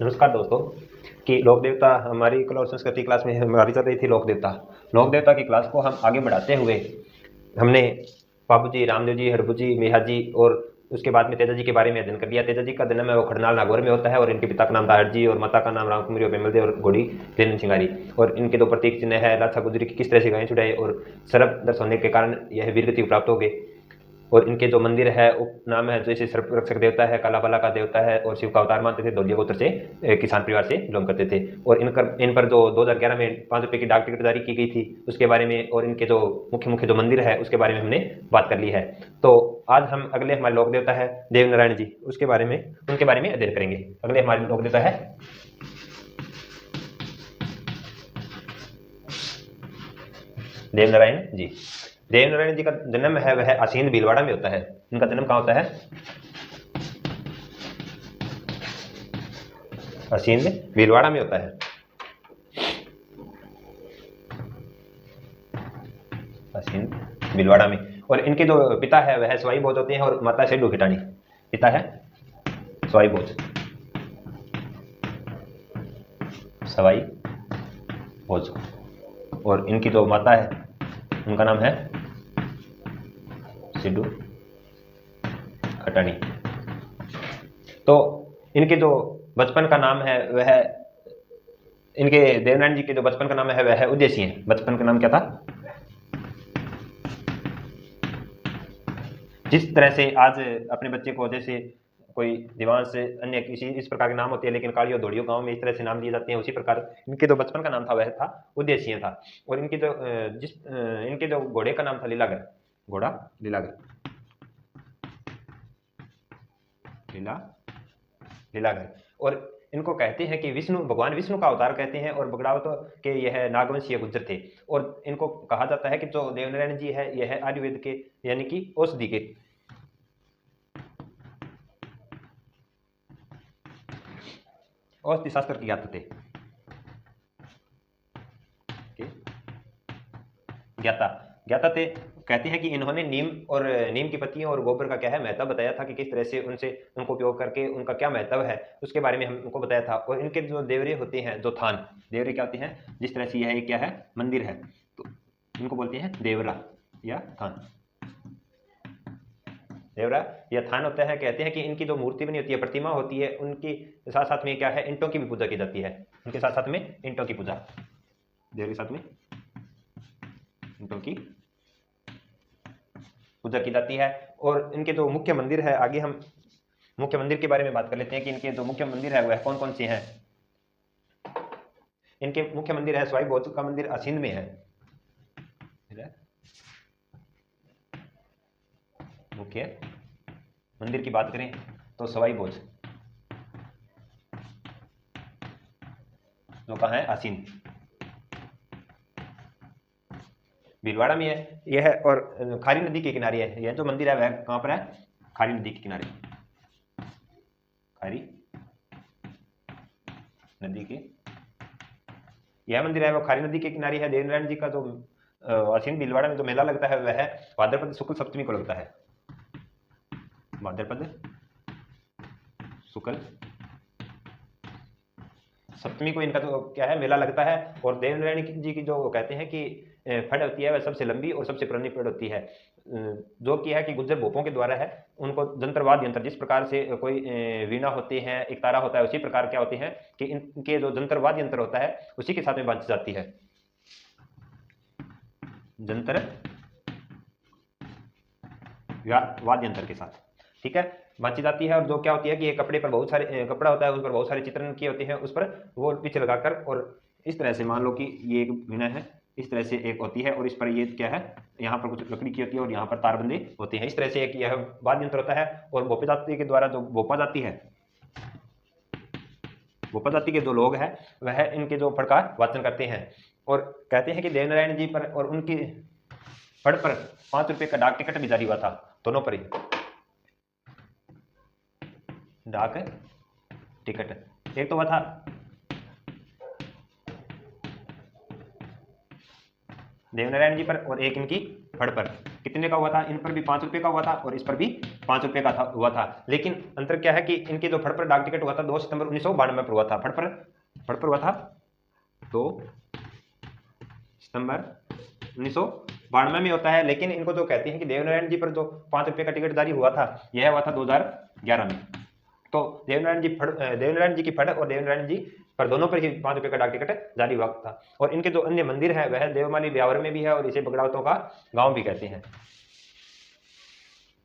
नमस्कार दोस्तों। कि लोक देवता हमारी कला और संस्कृति क्लास में हमारी चल रही थी लोक देवता। लोक देवता की क्लास को हम आगे बढ़ाते हुए हमने बाबू जी, रामदेव जी, हरभू जी, मेहा जी और उसके बाद में तेजा जी के बारे में अध्ययन कर लिया। तेजा जी का जन्म है वो खड़नाल नागौर में होता है और इनके पिता का नाम था हर जी और माता का नाम राम कुमारी और बेमल देव और घोड़ी धीरेन्द्र सिंगारी। और इनके दो प्रतीक चिन्ह है लाछा गुजरी की किस तरह से गायें छुड़ाई और सर्प दर्श होने के कारण यह वीरगति प्राप्त हो गए। और इनके जो मंदिर है उपनाम है जैसे सर्प रक्षक देवता है, काला बाला का देवता है और शिव का अवतार मानते थे। धोलिया गोत्र से किसान परिवार से बिलोंग करते थे। और इन पर जो 2011 में 5 रुपए की डाक टिकट जारी की गई थी उसके बारे में और इनके जो मुख्य जो मंदिर है उसके बारे में हमने बात कर ली है। तो आज हम अगले हमारे लोक देवता है देव नारायण जी, उनके बारे में अध्ययन करेंगे। अगले हमारे लोक देवता है देव नारायण जी। देव नारायण जी का जन्म है वह आसीन भीलवाड़ा में होता है। इनका जन्म कहाँ होता है? आसीन भीलवाड़ा में होता है। आसीन भीलवाड़ा में। और इनके जो पिता है वह सवाई भोज होते हैं और माता शेडू खिटानी। पिता है सवाई भोज, सवाई भोज। और इनकी जो माता है उनका नाम है सिद्धू खटानी। तो इनके जो बचपन का नाम है वह इनके देवनारायण जी के जो बचपन का नाम है वह है उद्देश्य है। बचपन का नाम क्या था? जिस तरह से आज अपने बच्चे को जैसे कोई दीवान से अन्य किसी इस प्रकार के नाम होते हैं, लेकिन कालियो धोड़ियो गांव में इस तरह से नाम दिए जाते हैं, उसी प्रकार इनके जो बचपन का नाम था वह था उद्देश्य था। और इनके जो इनके जो घोड़े का नाम था लीलागर। घोड़ा लीलागर, लीलागर। और इनको कहते हैं कि विष्णु, भगवान विष्णु का अवतार कहते हैं और बगड़ावत के यह नागवंशीय गुज्जर थे। और इनको कहा जाता है कि जो देवनारायण जी है यह आयुर्वेद के यानी कि औषधि के औषधि शास्त्र के ज्ञाता थे, ज्ञाता थे। कहते हैं कि इन्होंने नीम की पत्तियों और गोबर का क्या है महत्व बताया था कि किस तरह से उनको उपयोग करके उनका क्या महत्व है उसके बारे में हमको बताया था। और इनके जो देवरे होते हैं, जो थान देवरे क्या होते हैं, जिस तरह से यह क्या है मंदिर है तो इनको बोलते हैं देवरा या थान। देवरा या थान होता है। कहते हैं कि इनकी जो मूर्ति बनी होती है, प्रतिमा होती है, उनकी साथ साथ में क्या है ईंटों की भी पूजा की जाती है। उनके साथ साथ में ईंटों की पूजा, देव के साथ में ईंटों की पूजा की जाती है। और इनके जो मुख्य मंदिर है, आगे हम मुख्य मंदिर के बारे में बात कर लेते हैं कि इनके जो मुख्य मंदिर है वह कौन कौन से हैं। इनके मुख्य मंदिर है सवाई भोज का मंदिर असींद में है। मुख्य मंदिर की बात करें तो सवाई भोज जो कहाँ है, आसीन भीलवाड़ा में है यह। और खारी नदी के किनारे है यह जो मंदिर है। वह कहाँ पर है? खारी नदी के किनारे, खारी नदी के यह मंदिर है वो खारी नदी के किनारे है। देवनारायण जी का जो आसीन भीलवाड़ा में जो मेला लगता है वह भाद्रपद शुक्ल सप्तमी को लगता है। भाद्रपद शुक्ल सप्तमी को इनका जो क्या है मेला लगता है। और देवनारायण जी की जो कहते हैं कि फड़ होती है वह सबसे लंबी और सबसे पुरानी फड़ होती है, जो कि है कि गुज्जर भोपों के द्वारा है। उनको जंत्रवाद यंत्र, जिस प्रकार से कोई वीणा होती है, एक तारा होता है, उसी प्रकार क्या होते हैं कि इनके जो जंत्रवाद यंत्र होता है उसी के साथ में बांधी जाती है। जंत्र वाद्य यंत्र के साथ, ठीक है, बांधी जाती है। और जो क्या होती है कि ये कपड़े पर बहुत सारे कपड़ा होता है, उस पर बहुत सारे चित्रण किए होते हैं, उस पर वो पीछे लगाकर और इस तरह से मान लो कि ये एक वीणा है, इस तरह से एक होती है और इस पर ये क्या है यहाँ पर कुछ लकड़ी की होती है और यहाँ पर तार बंदे होते हैं। इस तरह से एक यह वाद्य यंत्र होता है। और भोपा जाति के द्वारा जो भोपा जाति है, भोपा जाति के जो लोग हैं वह इनके जो फड़ का वाचन करते हैं। और कहते हैं कि देवनारायण जी पर और उनकी फड़ पर 5 रुपए का डाक टिकट भी जारी हुआ था, दोनों पर ही डाक टिकट। एक तो हुआ था देवनारायण जी पर और एक इनकी फड़ पर। कितने का हुआ था? इन पर भी 5 रुपए का हुआ था और इस पर भी ₹5 का था हुआ था। लेकिन अंतर क्या है कि इनके जो फट पर डाक टिकट हुआ था 2 सितंबर 1992 पर हुआ था। फट पर हुआ था 2 सितंबर 1992 में होता है। लेकिन इनको जो कहते हैं कि देवनारायण जी पर जो ₹5 का टिकट जारी हुआ था, यह हुआ था 2011 में। तो देवनारायण जी की फट और देवनारायण जी पर दोनों पर ही ₹5 का डाक टिकट जारी हुआ था। और इनके जो अन्य मंदिर है वह देवमाली ब्यावर में भी है और इसे बगड़ावतों का गांव भी कहते हैं।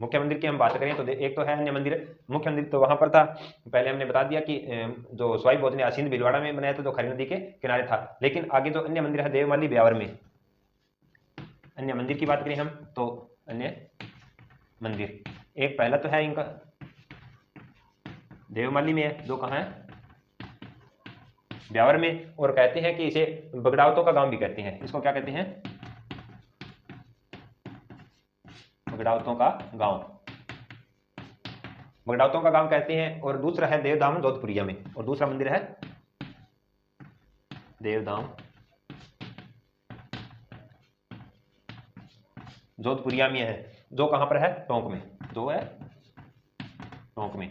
मुख्य मंदिर की हम बात करें तो एक तो है अन्य मंदिर, मुख्य मंदिर तो वहां पर था, पहले हमने बता दिया कि जो स्वाई बोध ने आसीन भीलवाड़ा में बनाया था जो खरी नदी के किनारे था। लेकिन आगे जो अन्य मंदिर है देवमाली ब्यावर में, अन्य मंदिर की बात करें हम तो अन्य मंदिर एक पहला तो है इनका देवमाली में है, जो कहाँ है ब्यावर में। और कहते हैं कि इसे बगड़ावतों का गांव भी कहते हैं। इसको क्या कहते हैं? बगड़ावतों का गांव, बगड़ावतों का गांव कहते हैं। और दूसरा है देवधाम जोधपुरिया में, और दूसरा मंदिर है देवधाम जोधपुरिया में है, जो कहां पर है टोंक में, जो है टोंक में।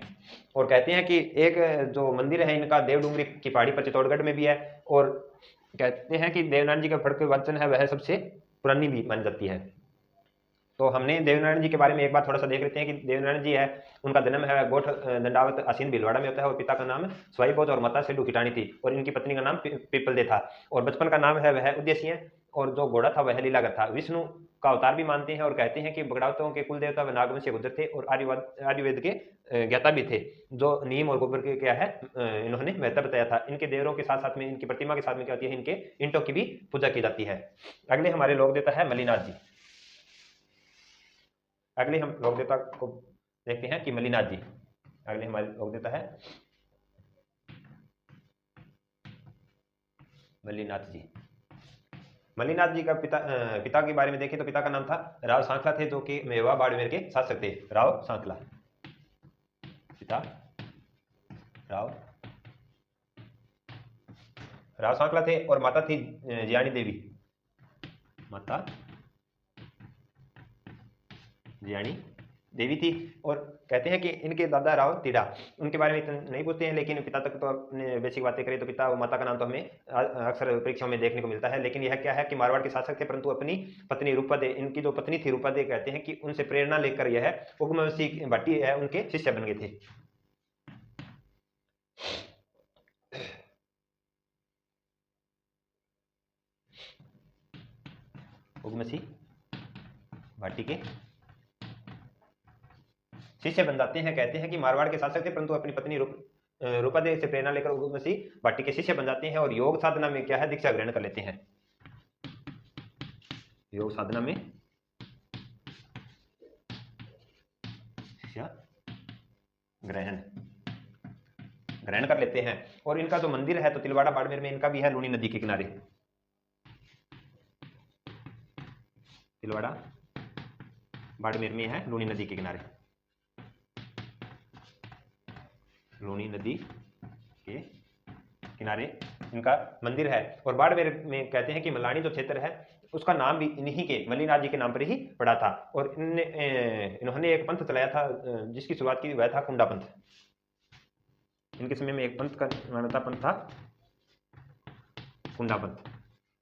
और कहते हैं कि एक जो मंदिर है इनका देवडूंगरी की पहाड़ी पर चित्तौड़गढ़ में भी है। और कहते हैं कि देवनारायण जी का फड़ वचन है वह सबसे पुरानी भी मानी जाती है। तो हमने देवनारायण जी के बारे में एक बार थोड़ा सा देख लेते हैं कि देवनारायण जी है, उनका जन्म है गोठ दंडावत आसीन भीलवाड़ा में होता है। और पिता का नाम स्वाई बोध और माता सेडू किटानी थी। और इनकी पत्नी का नाम पीपलदे था। और बचपन का नाम है वह उद्देश्य। और जो घोड़ा था वह लीलागर था। विष्णु का अवतार भी मानते हैं। और कहते हैं कि बगड़ावतों के कुल देवता व नागवंश से गुजर थे और आयुर्वेद के ज्ञाता भी थे। जो नीम और गोबर के क्या है इन्होंने महत्व बताया था। इनके देवरों के साथ साथ में इनकी प्रतिमा के साथ में क्या होती है, इनके ईंटों की भी पूजा की जाती है। अगले हमारे लोक देवता है मल्लीनाथ जी। अगले हम लोक देवता को देखते हैं कि मल्लीनाथ जी। अगले हमारे लोक देवता है मल्लीनाथ जी। मल्लीनाथ जी का पिता के बारे में देखें तो पिता का नाम था राव सांखला थे, जो कि मेवा बाड़मेर के शासक थे। राव सांखला, पिता राव सांखला थे। और माता थी जियाणी देवी, माता जियाणी देवी थी। और कहते हैं कि इनके दादा राव तीड़ा, उनके बारे में इतना नहीं पूछते हैं। लेकिन पिता तक तो अपने बेसिक बातें करें तो पिता और माता का नाम तो हमें अक्सर परीक्षाओं में देखने को मिलता है। लेकिन यह क्या है कि मारवाड़ के शासक थे, परंतु अपनी पत्नी रूपादे, इनकी जो पत्नी थी रूपादे, कहते हैं कि उनसे प्रेरणा लेकर यह उग्रवंशी भट्टी है उनके शिष्य बन गए थे। उग्रवंशी भाटी के शिष्य बन जाते हैं। कहते हैं कि मारवाड़ के शासक थे, परंतु अपनी पत्नी रूपादे से प्रेरणा लेकर उग्रवंशी भाटी के शिष्य बन जाते हैं। और योग साधना में क्या है, दीक्षा ग्रहण कर लेते हैं। योग साधना में दीक्षा ग्रहण कर लेते हैं। और इनका जो मंदिर है तो तिलवाड़ा बाड़मेर में इनका भी है, लूनी नदी के किनारे। तिलवाड़ा बाड़मेर में है, लूनी नदी के किनारे, लूनी नदी के किनारे इनका मंदिर है। और बाड़मेर में कहते हैं कि मलानी जो क्षेत्र है उसका नाम भी इन्हीं के मल्लीनाथ जी के नाम पर ही पड़ा था। और इन्होंने एक पंथ चलाया था जिसकी शुरुआत की वह था कुंडा पंथ। इनके समय में एक पंथ का मान्यता पंथ था कुंडा पंथ।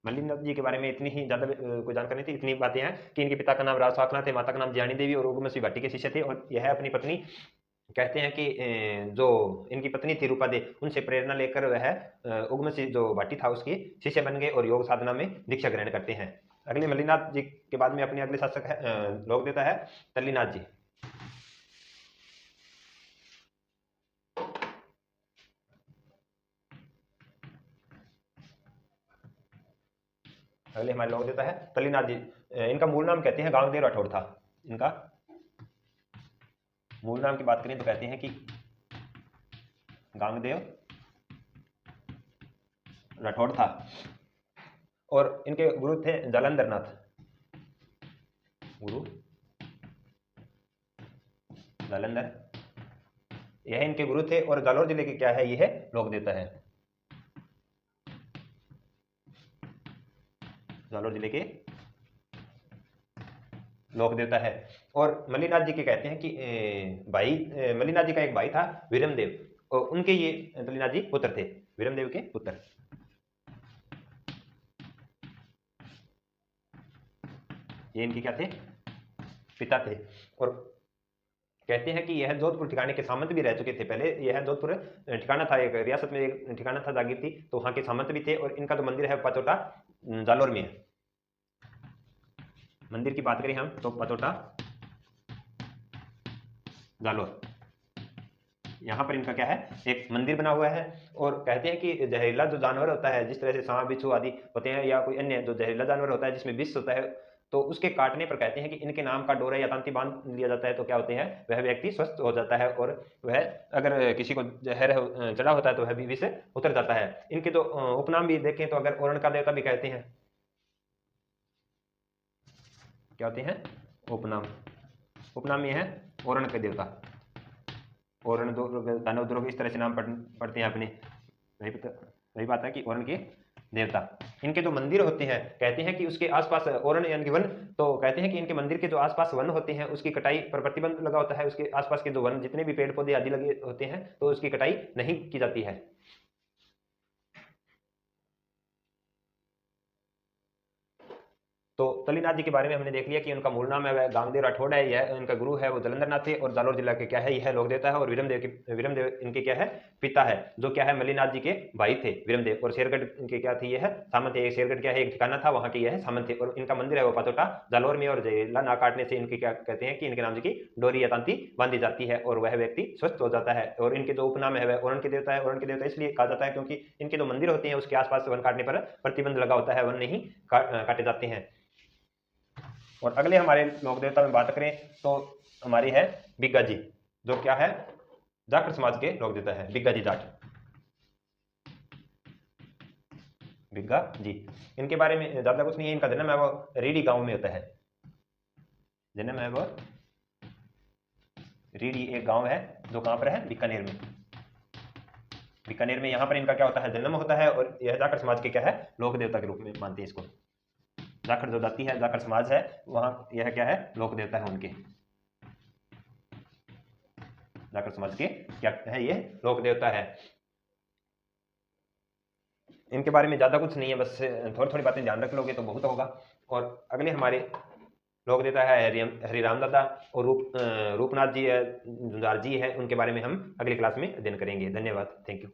मल्लीनाथ जी के बारे में इतनी ही ज्यादा कोई जानकारी नहीं थी। इतनी बातें हैं कि इनके पिता का नाम राव साखला थे, माता का नाम जियाणी देवी और उग्रवंशी भाटी के शिष्य थे। और यह अपनी पत्नी, कहते हैं कि जो इनकी पत्नी थी रूपादे, उनसे प्रेरणा लेकर वह उग्रवंशी जो भाटी था उसकी शिष्य बन गए और योग साधना में दीक्षा ग्रहण करते हैं। अगले मल्लीनाथ जी के बाद में अपने अगले शासक है लोक देवता है तल्लीनाथ जी। अगले हमारे लोक देवता है तल्लीनाथ जी। इनका मूल नाम कहते हैं गांगदेव राठौड़ था। इनका मूल नाम की बात करें तो कहते हैं कि गांगदेव राठौड़ था। और इनके गुरु थे जालंधर नाथ, गुरु जालंधर, यह इनके गुरु थे। और जालोर जिले के क्या है, यह लोक देवता है। जालोर जिले के लोक देवता है। और मल्लीनाथ जी के कहते हैं कि मल्लीनाथ जी का एक भाई था वीरमदेव, और उनके ये मल्लीनाथ जी पुत्र थे, वीरमदेव के पुत्र। ये इनके क्या थे, पिता थे। और कहते हैं कि यह जोधपुर ठिकाने के सामंत भी रह चुके थे पहले। यह जोधपुर ठिकाना था, एक रियासत में एक ठिकाना था, जागीर थी, तो वहां के सामंत भी थे। और इनका जो मंदिर है पचोटा जालोर में है। मंदिर की बात करें हम तो पचोटा जालोर, यहाँ पर इनका क्या है, एक मंदिर बना हुआ है। और कहते हैं कि जहरीला जो जानवर होता है, जिस तरह से सांप बिच्छू आदि होते हैं, या कोई अन्य जो जहरीला जानवर होता है जिसमें विष होता है, तो उसके काटने पर कहते हैं कि इनके नाम का डोरा या तांती बांध लिया जाता है, तो क्या होते हैं, वह व्यक्ति स्वस्थ हो जाता है। और वह अगर किसी को जहर चढ़ा होता है तो वह भी विष उतर जाता है। इनके जो उपनाम भी देखें तो अगर ओरण का देवता भी कहते हैं, क्या होते हैं उपनाम, उपनाम ये है ओरण के देवता, ओरण दानव दुर्ग, इस तरह से नाम पढ़ते हैं अपने। वही बात है कि ओरण के देवता। इनके जो मंदिर होते हैं कहते हैं कि उसके आसपास ओरण यानी कि वन, तो कहते हैं कि इनके मंदिर के जो आसपास वन होते हैं उसकी कटाई पर प्रतिबंध लगा होता है। उसके आसपास के जो वन जितने भी पेड़ पौधे आदि लगे होते हैं तो उसकी कटाई नहीं की जाती है। तो तलीनाथ जी के बारे में हमने देख लिया कि उनका मूल नाम है वह गांगदेव राठौड़ है, यह इनका गुरु है वो जलंधर नाथ थे, और जालोर जिला के क्या है, यह लोक देवता है। और वीरमदेव इनके क्या है, पिता है, जो क्या है मल्लीनाथ जी के भाई थे वीरमदेव। और शेरगढ़ इनके क्या थी, यह सामंत है। शेरगढ़ क्या है, एक ठिकाना था, वहां के यह सामंत थे। और इनका मंदिर है वो पचोटा जालोर में। और जहरीला ना काटने से इनके क्या कहते हैं कि इनके नाम जी की डोरी या तांती बांधी जाती है और वह व्यक्ति स्वस्थ हो जाता है। और इनके जो उपनाम है वह ओरण के देवता है। ओरण के देवता इसलिए कहा जाता है क्योंकि इनके जो मंदिर होते हैं उसके आसपास वन काटने पर प्रतिबंध लगा होता है, वन नहीं काटे जाते हैं। और अगले हमारे लोक देवता में बात करें तो हमारी है बिग्गा जी, जो क्या है जाखड़ समाज के लोक देवता है, बिग्गा जी जाट, बिग्गा जी। इनके बारे में ज्यादा कुछ नहीं है। इनका जन्म है वो रीडी गांव में होता है, जन्म है वो रीडी, एक गांव है जो कहां पर है, बीकानेर में। बीकानेर में यहाँ पर इनका क्या होता है, जन्म होता है। और यह जाखड़ समाज के क्या है, लोक देवता के रूप में मानते हैं इसको। जाखड़ जो जाति है, जाखड़ समाज है, वहां यह क्या है, लोक देवता है उनके। जाखड़ समाज के क्या है, ये लोक देवता है। इनके बारे में ज्यादा कुछ नहीं है, बस थोड़ी थोड़ी बातें ध्यान रख लोगे तो बहुत होगा। और अगले हमारे लोक देवता है हरिराम दादा और रूपनाथ जी है, झुंझार जी है, उनके बारे में हम अगली क्लास में अध्ययन करेंगे। धन्यवाद, थैंक यू।